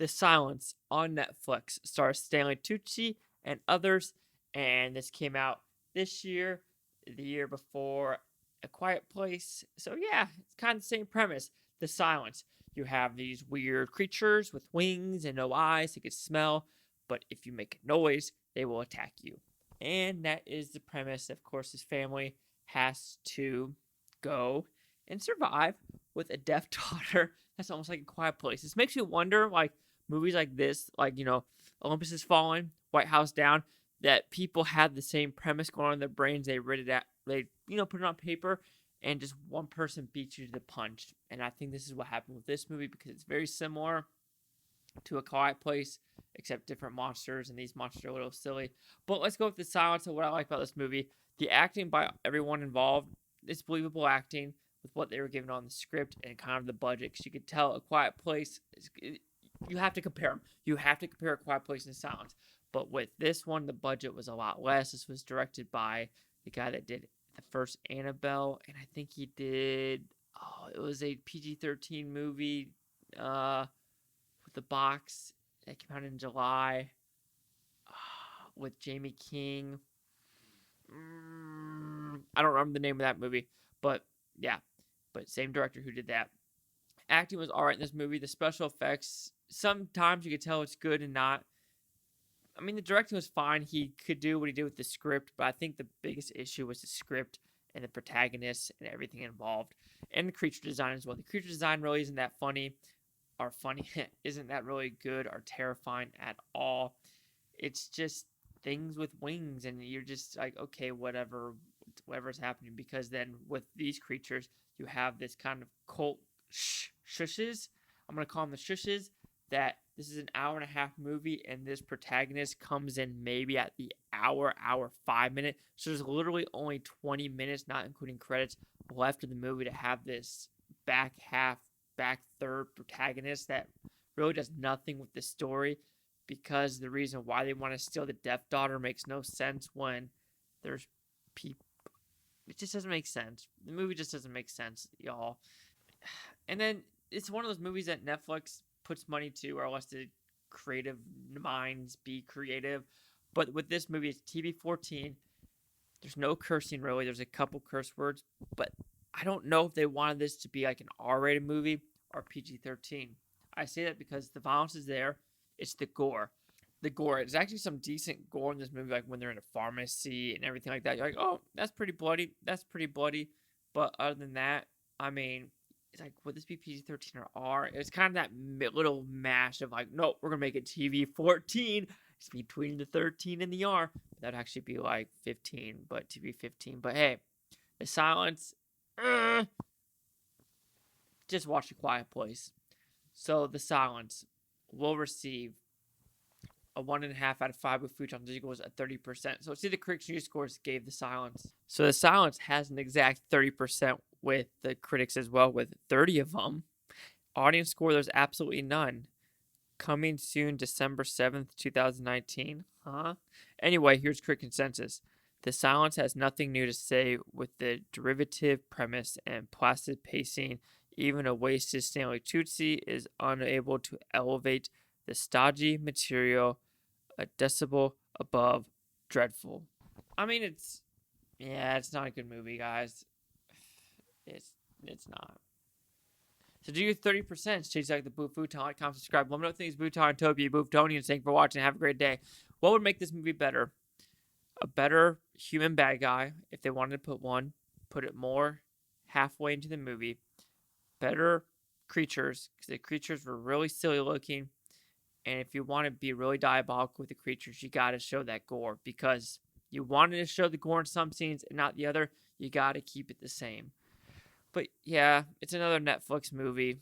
Silence on Netflix stars Stanley Tucci and others, and this came out this year, the year before A Quiet Place. So yeah, it's kind of the same premise. The Silence. You have these weird creatures with wings and no eyes they can smell, but if you make a noise, they will attack you. And that is the premise. Of course, his family has to go and survive with a deaf daughter. That's almost like A Quiet Place. This makes me wonder, like, movies like this, like, Olympus Has Fallen, White House Down, that people had the same premise going on in their brains. They read it out, they, put it on paper, and just one person beats you to the punch. And I think this is what happened with this movie because it's very similar to A Quiet Place, except different monsters, and these monsters are a little silly. But let's go with The Silence of what I like about this movie. The acting by everyone involved, it's believable acting with what they were given on the script and kind of the budget. Because you could tell A Quiet Place, you have to compare them. You have to compare A Quiet Place and Silence. But with this one, the budget was a lot less. This was directed by the guy that did the first Annabelle, and I think he did, it was a PG-13 movie with the box that came out in July with Jamie King. I don't remember the name of that movie, but yeah, but same director who did that. Acting was alright in this movie. The special effects, sometimes you could tell it's good and not. I mean, the directing was fine. He could do what he did with the script, but I think the biggest issue was the script and the protagonists and everything involved, and the creature design as well. The creature design really isn't that funny, isn't that really good or terrifying at all. It's just things with wings, and you're just like, okay, whatever's happening, because then with these creatures, you have this kind of cult shushes. I'm going to call them the shushes, that this is an hour and a half movie, and this protagonist comes in maybe at the hour 5 minute. So there's literally only 20 minutes, not including credits, left of the movie to have this back third protagonist that really does nothing with the story, because the reason why they want to steal the deaf daughter makes no sense when there's people. It just doesn't make sense. The movie just doesn't make sense, y'all. And then it's one of those movies that Netflix puts money to, or lets the creative minds be creative. But with this movie, it's TV-14. There's no cursing, really. There's a couple curse words. But I don't know if they wanted this to be like an R-rated movie or PG-13. I say that because the violence is there. It's the gore. There's actually some decent gore in this movie, like when they're in a pharmacy and everything like that. You're like, oh, that's pretty bloody. But other than that, I mean, it's like, would this be PG-13 or R? It's kind of that little mash of like, no, we're going to make it TV-14. It's between the 13 and the R. That'd actually be like 15, but TV-15. But hey, The Silence, just watch A Quiet Place. So The Silence will receive a 1.5 out of 5 with Futon. This equals a 30%. So see, the critics' news scores gave The Silence. So The Silence has an exact 30% with the critics as well, with 30 of them. Audience score, there's absolutely none. Coming soon, December 7th, 2019. Anyway, here's critic consensus. The Silence has nothing new to say with the derivative premise and placid pacing. Even a wasted Stanley Tucci is unable to elevate the stodgy material a decibel above dreadful. I mean, it's not a good movie, guys. It's not. So do your 30%. Change like the Boo Futon. Like, comment, subscribe. Let me know things. Futon, Toby, Bootonians. Thank you for watching. Have a great day. What would make this movie better? A better human bad guy, if they wanted to put one. Put it more halfway into the movie. Better creatures, because the creatures were really silly looking. And if you want to be really diabolical with the creatures, you got to show that gore. Because you wanted to show the gore in some scenes and not the other, you got to keep it the same. But yeah, it's another Netflix movie.